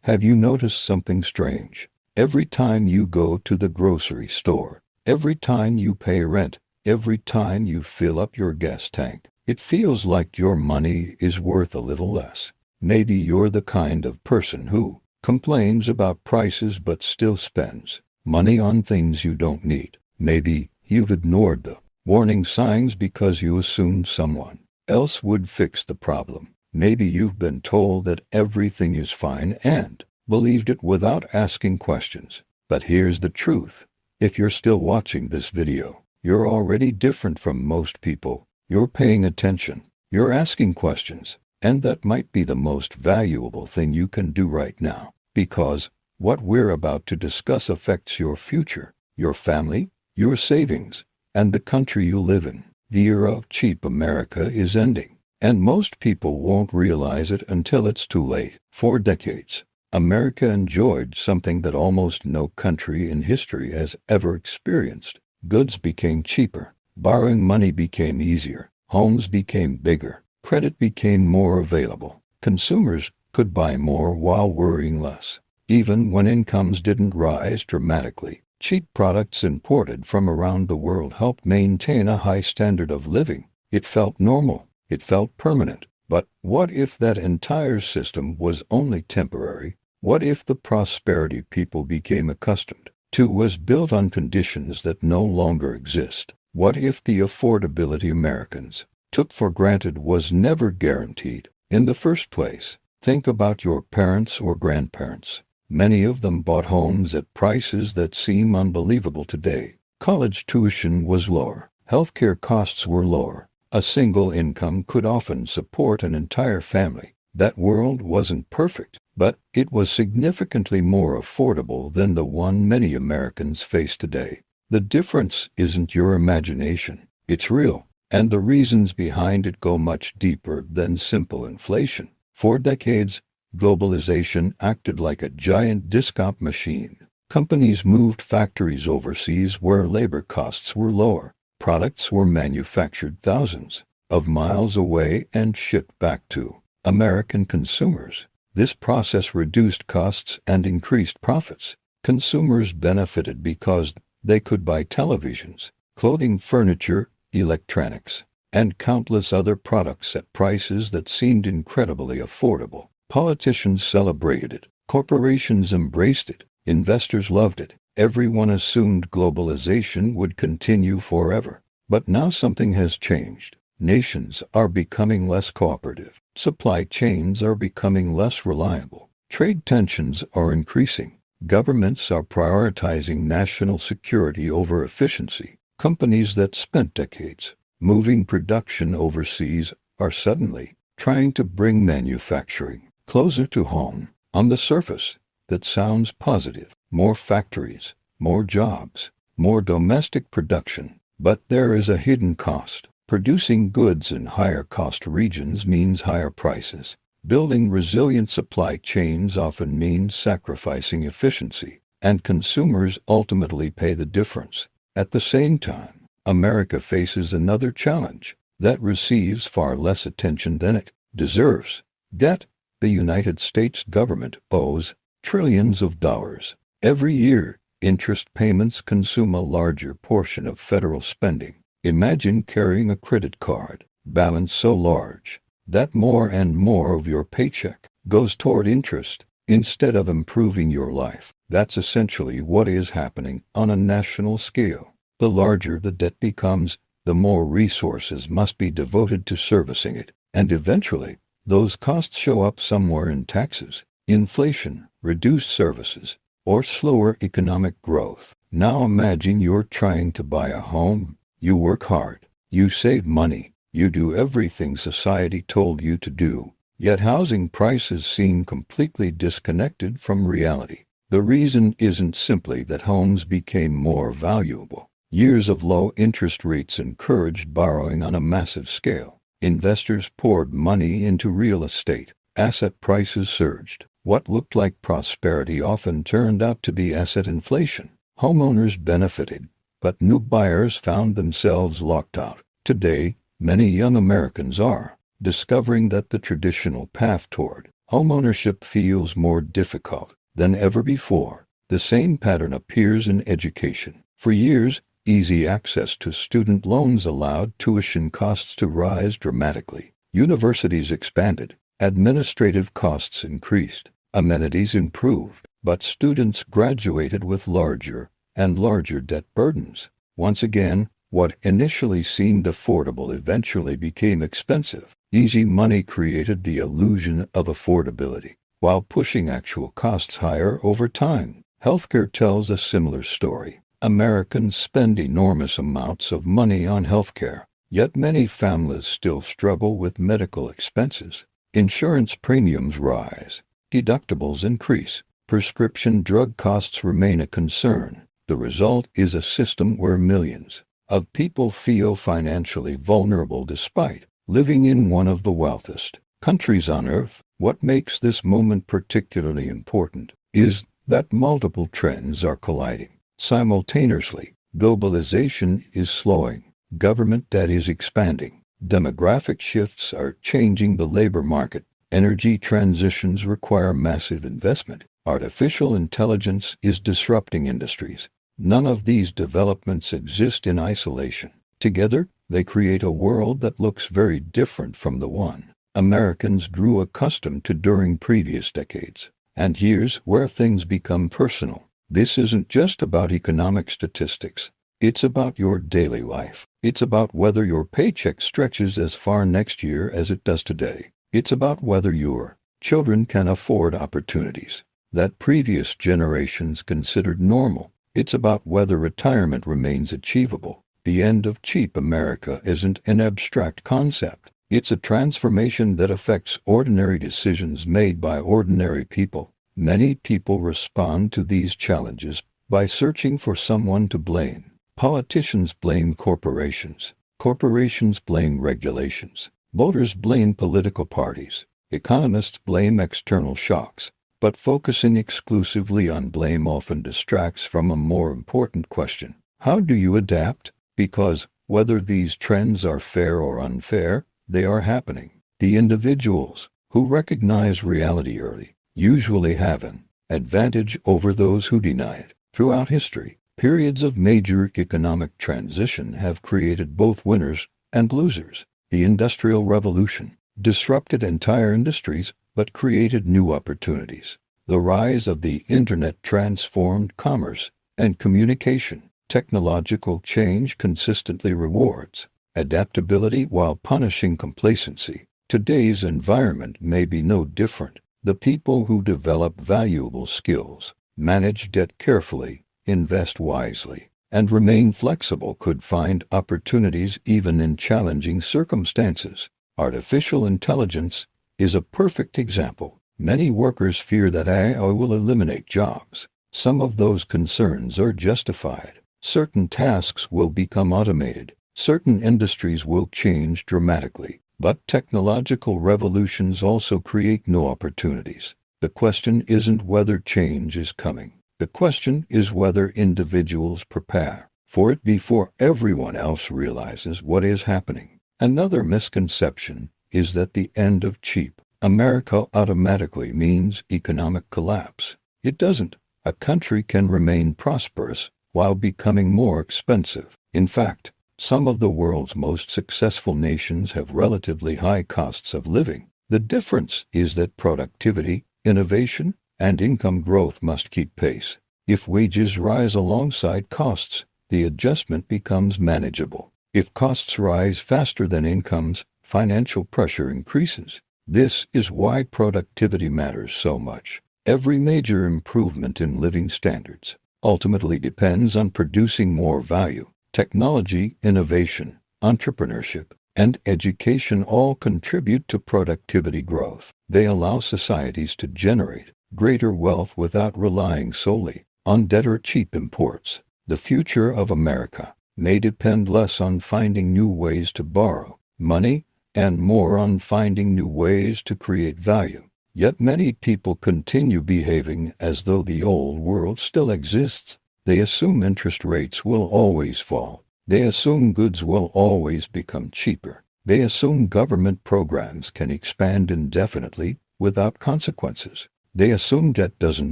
Have you noticed something strange? Every time you go to the grocery store, every time you pay rent, every time you fill up your gas tank, it feels like your money is worth a little less. Maybe you're the kind of person who complains about prices but still spends money on things you don't need. Maybe you've ignored the warning signs because you assumed someone else would fix the problem. Maybe you've been told that everything is fine and believed it without asking questions. But here's the truth. If you're still watching this video, you're already different from most people. You're paying attention. You're asking questions. And that might be the most valuable thing you can do right now. Because what we're about to discuss affects your future, your family, your savings, and the country you live in. The era of cheap America is ending, and most people won't realize it until it's too late. For decades, America enjoyed something that almost no country in history has ever experienced. Goods became cheaper, borrowing money became easier, homes became bigger, credit became more available. Consumers could buy more while worrying less. Even when incomes didn't rise dramatically, cheap products imported from around the world helped maintain a high standard of living. It felt normal. It felt permanent. But what if that entire system was only temporary? What if the prosperity people became accustomed to was built on conditions that no longer exist? What if the affordability Americans took for granted was never guaranteed in the first place? Think about your parents or grandparents. Many of them bought homes at prices that seem unbelievable today. College tuition was lower. Healthcare costs were lower. A single income could often support an entire family. That world wasn't perfect, but it was significantly more affordable than the one many Americans face today. The difference isn't your imagination. It's real, and the reasons behind it go much deeper than simple inflation. For decades, globalization acted like a giant discount machine. Companies moved factories overseas where labor costs were lower. Products were manufactured thousands of miles away and shipped back to American consumers. This process reduced costs and increased profits. Consumers benefited because they could buy televisions, clothing, furniture, electronics, and countless other products at prices that seemed incredibly affordable. Politicians celebrated it. Corporations embraced it. Investors loved it. Everyone assumed globalization would continue forever. But now something has changed. Nations are becoming less cooperative. Supply chains are becoming less reliable. Trade tensions are increasing. Governments are prioritizing national security over efficiency. Companies that spent decades moving production overseas are suddenly trying to bring manufacturing closer to home. On the surface, that sounds positive. More factories, more jobs, more domestic production. But there is a hidden cost. Producing goods in higher-cost regions means higher prices. Building resilient supply chains often means sacrificing efficiency, and consumers ultimately pay the difference. At the same time, America faces another challenge that receives far less attention than it deserves. Debt. The United States government owes trillions of dollars. Every year, interest payments consume a larger portion of federal spending. Imagine carrying a credit card balance so large that more and more of your paycheck goes toward interest instead of improving your life. That's essentially what is happening on a national scale. The larger the debt becomes, the more resources must be devoted to servicing it, and eventually, those costs show up somewhere in taxes, inflation, reduced services, or slower economic growth. Now imagine you're trying to buy a home. You work hard. You save money. You do everything society told you to do. Yet housing prices seem completely disconnected from reality. The reason isn't simply that homes became more valuable. Years of low interest rates encouraged borrowing on a massive scale. Investors poured money into real estate. Asset prices surged. What looked like prosperity often turned out to be asset inflation. Homeowners benefited, but new buyers found themselves locked out. Today, many young Americans are discovering that the traditional path toward Homeownership feels more difficult than ever before. The same pattern appears in education. For years, easy access to student loans allowed tuition costs to rise dramatically. Universities expanded, administrative costs increased, amenities improved, but students graduated with larger and larger debt burdens. Once again, what initially seemed affordable eventually became expensive. Easy money created the illusion of affordability, while pushing actual costs higher over time. Healthcare tells a similar story. Americans spend enormous amounts of money on healthcare, yet many families still struggle with medical expenses. Insurance premiums rise, deductibles increase, prescription drug costs remain a concern. The result is a system where millions of people feel financially vulnerable despite living in one of the wealthiest countries on earth. What makes this moment particularly important is that multiple trends are colliding simultaneously. Globalization is slowing, government debt is expanding, demographic shifts are changing the labor market, energy transitions require massive investment, artificial intelligence is disrupting industries. None of these developments exist in isolation. Together, they create a world that looks very different from the one Americans grew accustomed to during previous decades. And here's where things become personal. This isn't just about economic statistics. It's about your daily life. It's about whether your paycheck stretches as far next year as it does today. It's about whether your children can afford opportunities that previous generations considered normal. It's about whether retirement remains achievable. The end of cheap America isn't an abstract concept. It's a transformation that affects ordinary decisions made by ordinary people. Many people respond to these challenges by searching for someone to blame. Politicians blame corporations. Corporations blame regulations. Voters blame political parties. Economists blame external shocks. But focusing exclusively on blame often distracts from a more important question. How do you adapt? Because whether these trends are fair or unfair, they are happening. The individuals who recognize reality early usually have an advantage over those who deny it. Throughout history, periods of major economic transition have created both winners and losers. The Industrial Revolution disrupted entire industries but created new opportunities. The rise of the Internet transformed commerce and communication. Technological change consistently rewards adaptability while punishing complacency. Today's environment may be no different. The people who develop valuable skills, manage debt carefully, invest wisely, and remain flexible could find opportunities even in challenging circumstances. Artificial intelligence is a perfect example. Many workers fear that AI will eliminate jobs. Some of those concerns are justified. Certain tasks will become automated. Certain industries will change dramatically. But technological revolutions also create new opportunities. The question isn't whether change is coming. The question is whether individuals prepare for it before everyone else realizes what is happening. Another misconception is that the end of cheap America automatically means economic collapse. It doesn't. A country can remain prosperous while becoming more expensive. In fact, some of the world's most successful nations have relatively high costs of living. The difference is that productivity, innovation, and income growth must keep pace. If wages rise alongside costs, the adjustment becomes manageable. If costs rise faster than incomes, financial pressure increases. This is why productivity matters so much. Every major improvement in living standards ultimately depends on producing more value. Technology, innovation, entrepreneurship, and education all contribute to productivity growth. They allow societies to generate greater wealth without relying solely on debt or cheap imports. The future of America may depend less on finding new ways to borrow money and more on finding new ways to create value. Yet many people continue behaving as though the old world still exists. They assume interest rates will always fall. They assume goods will always become cheaper. They assume government programs can expand indefinitely, without consequences. They assume debt doesn't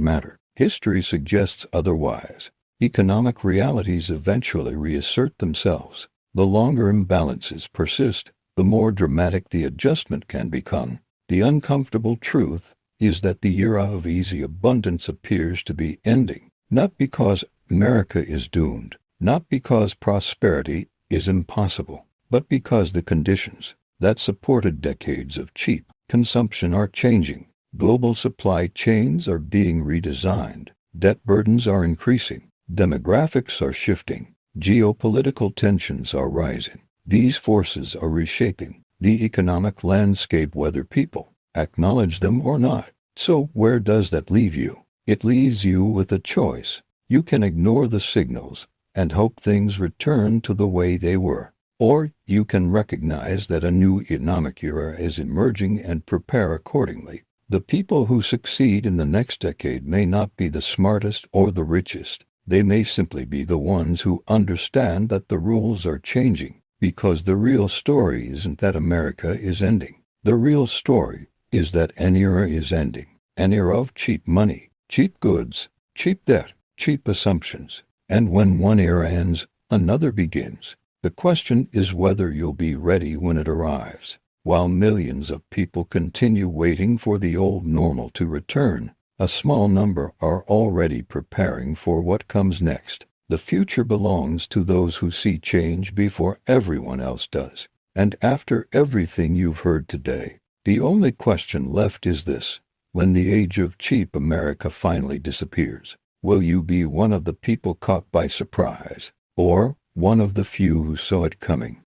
matter. History suggests otherwise. Economic realities eventually reassert themselves. The longer imbalances persist, the more dramatic the adjustment can become. The uncomfortable truth is that the era of easy abundance appears to be ending, not because America is doomed, not because prosperity is impossible, but because the conditions that supported decades of cheap consumption are changing. Global supply chains are being redesigned. Debt burdens are increasing. Demographics are shifting. Geopolitical tensions are rising. These forces are reshaping the economic landscape whether people acknowledge them or not. So where does that leave you? It leaves you with a choice. You can ignore the signals and hope things return to the way they were. Or you can recognize that a new economic era is emerging and prepare accordingly. The people who succeed in the next decade may not be the smartest or the richest. They may simply be the ones who understand that the rules are changing, because the real story isn't that America is ending. The real story is that an era is ending. An era of cheap money, cheap goods, cheap debt, cheap assumptions. And when one era ends, another begins. The question is whether you'll be ready when it arrives. While millions of people continue waiting for the old normal to return, a small number are already preparing for what comes next. The future belongs to those who see change before everyone else does. And after everything you've heard today, the only question left is this: when the age of cheap America finally disappears, will you be one of the people caught by surprise, or one of the few who saw it coming?